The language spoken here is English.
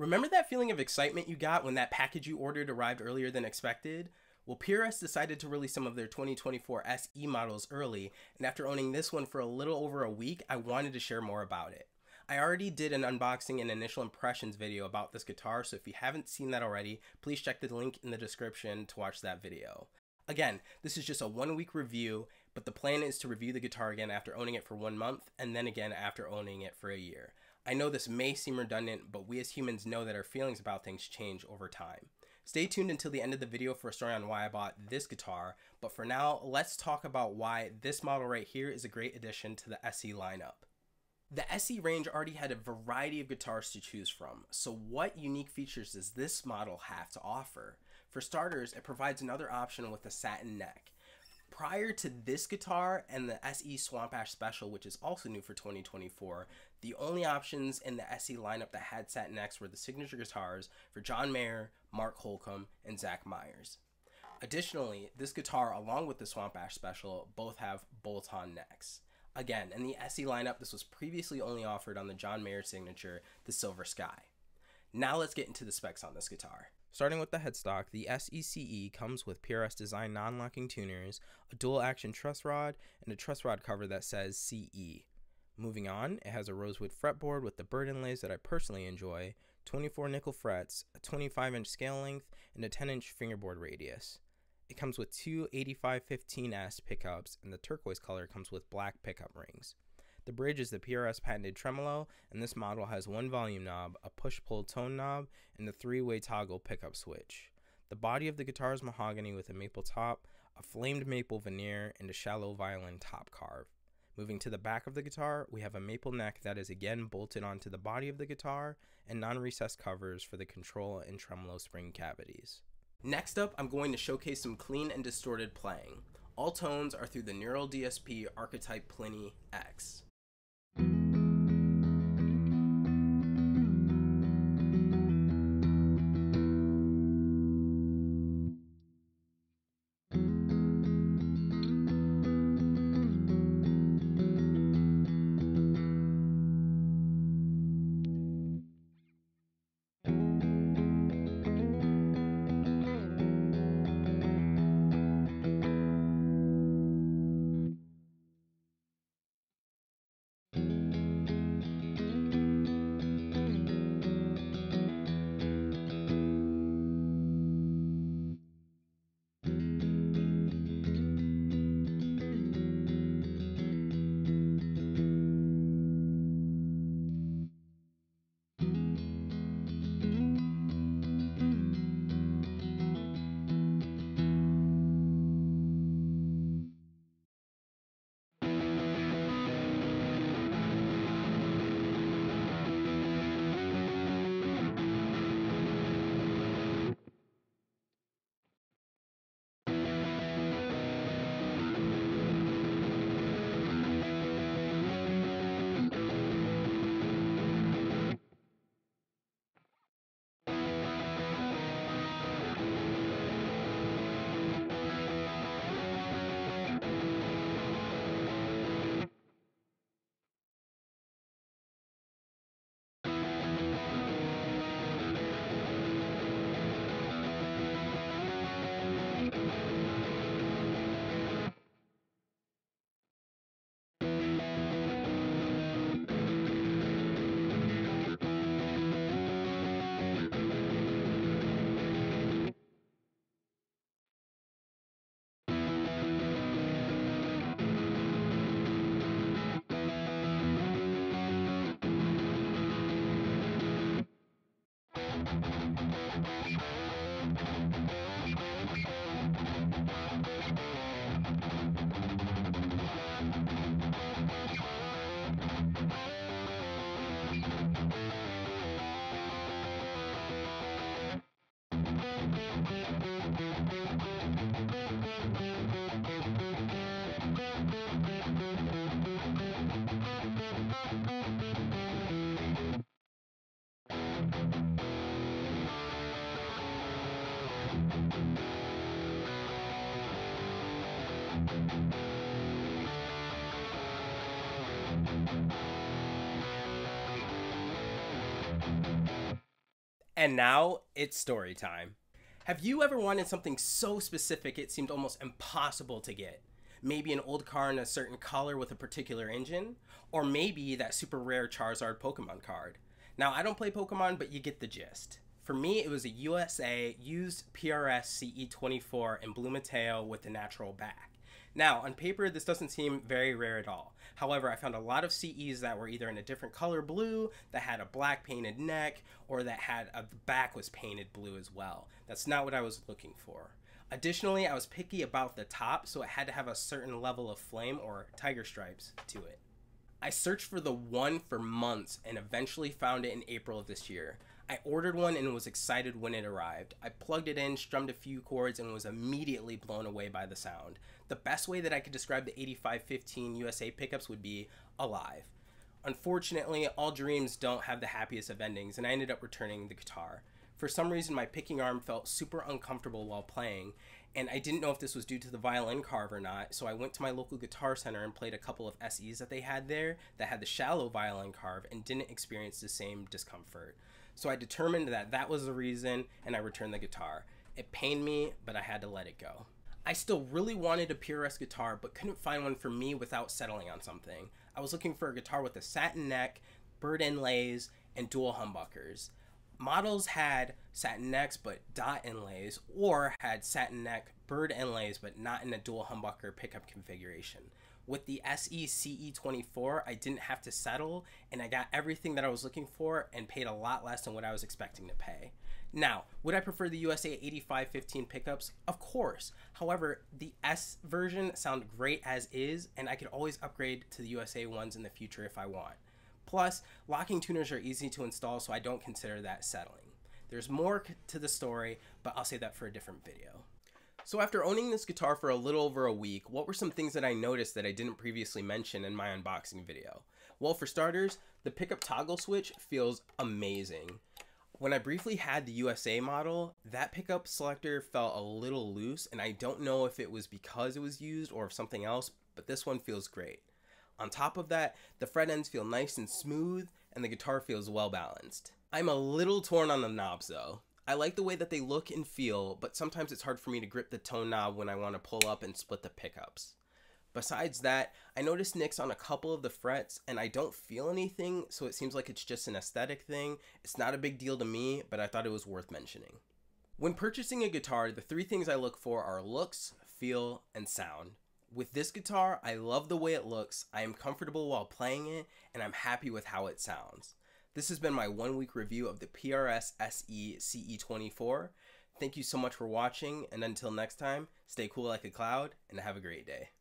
Remember that feeling of excitement you got when that package you ordered arrived earlier than expected? Well, PRS decided to release some of their 2024 SE models early, and after owning this one for a little over a week, I wanted to share more about it. I already did an unboxing and initial impressions video about this guitar, so if you haven't seen that already, please check the link in the description to watch that video. Again, this is just a 1-week review, but the plan is to review the guitar again after owning it for 1 month, and then again after owning it for a year. I know this may seem redundant, but we as humans know that our feelings about things change over time. Stay tuned until the end of the video for a story on why I bought this guitar, but for now, let's talk about why this model right here is a great addition to the SE lineup. The SE range already had a variety of guitars to choose from, so what unique features does this model have to offer? For starters, it provides another option with a satin neck. Prior to this guitar and the SE Swamp Ash Special, which is also new for 2024, the only options in the SE lineup that had satin necks were the signature guitars for John Mayer, Mark Holcomb, and Zach Myers. Additionally, this guitar, along with the Swamp Ash Special, both have bolt-on necks. Again, in the SE lineup, this was previously only offered on the John Mayer signature, the Silver Sky. Now let's get into the specs on this guitar. Starting with the headstock, the SE CE comes with PRS design non-locking tuners, a dual-action truss rod, and a truss rod cover that says CE. Moving on, it has a rosewood fretboard with the bird inlays that I personally enjoy, 24 nickel frets, a 25-inch scale length, and a 10-inch fingerboard radius. It comes with two 8515S pickups, and the turquoise color comes with black pickup rings. The bridge is the PRS patented tremolo, and this model has one volume knob, a push-pull tone knob, and a 3-way toggle pickup switch. The body of the guitar is mahogany with a maple top, a flamed maple veneer, and a shallow violin top carve. Moving to the back of the guitar, we have a maple neck that is again bolted onto the body of the guitar, and non-recessed covers for the control and tremolo spring cavities. Next up, I'm going to showcase some clean and distorted playing. All tones are through the Neural DSP Archetype Pliny X. And now it's story time. Have you ever wanted something so specific it seemed almost impossible to get? Maybe an old car in a certain color with a particular engine? Or maybe that super rare Charizard Pokemon card? Now, I don't play Pokemon, but you get the gist. For me, it was a USA used PRS CE 24 in Blue Mateo with the natural back. Now, on paper, this doesn't seem very rare at all. However, I found a lot of CEs that were either in a different color blue, that had a black painted neck, or that had the back was painted blue as well. That's not what I was looking for. Additionally, I was picky about the top, so it had to have a certain level of flame or tiger stripes to it. I searched for the one for months and eventually found it in April of this year. I ordered one and was excited when it arrived. I plugged it in, strummed a few chords, and was immediately blown away by the sound. The best way that I could describe the 8515 USA pickups would be alive. Unfortunately, all dreams don't have the happiest of endings, and I ended up returning the guitar. For some reason, my picking arm felt super uncomfortable while playing, and I didn't know if this was due to the violin carve or not, so I went to my local guitar center and played a couple of SEs that they had there that had the shallow violin carve and didn't experience the same discomfort. So I determined that that was the reason, and I returned the guitar. It pained me, but I had to let it go. I still really wanted a PRS guitar, but couldn't find one for me without settling on something. I was looking for a guitar with a satin neck, bird inlays, and dual humbuckers. Models had satin necks but dot inlays, or had satin neck, bird inlays, but not in a dual humbucker pickup configuration. With the SE CE 24, I didn't have to settle, and I got everything that I was looking for and paid a lot less than what I was expecting to pay. Now, would I prefer the USA 8515 pickups? Of course. However, the S version sounded great as is, and I could always upgrade to the USA ones in the future if I want. Plus, locking tuners are easy to install, so I don't consider that settling. There's more to the story, but I'll save that for a different video. So after owning this guitar for a little over a week, what were some things that I noticed that I didn't previously mention in my unboxing video? Well, for starters, the pickup toggle switch feels amazing. When I briefly had the USA model, that pickup selector felt a little loose, and I don't know if it was because it was used or if something else, but this one feels great. On top of that, the fret ends feel nice and smooth, and the guitar feels well balanced. I'm a little torn on the knobs though. I like the way that they look and feel, but sometimes it's hard for me to grip the tone knob when I want to pull up and split the pickups. Besides that, I noticed nicks on a couple of the frets, and I don't feel anything, so it seems like it's just an aesthetic thing. It's not a big deal to me, but I thought it was worth mentioning. When purchasing a guitar, the three things I look for are looks, feel, and sound. With this guitar, I love the way it looks, I am comfortable while playing it, and I'm happy with how it sounds. This has been my 1 week review of the PRS SE CE 24. Thank you so much for watching, and until next time, stay cool like a cloud, and have a great day.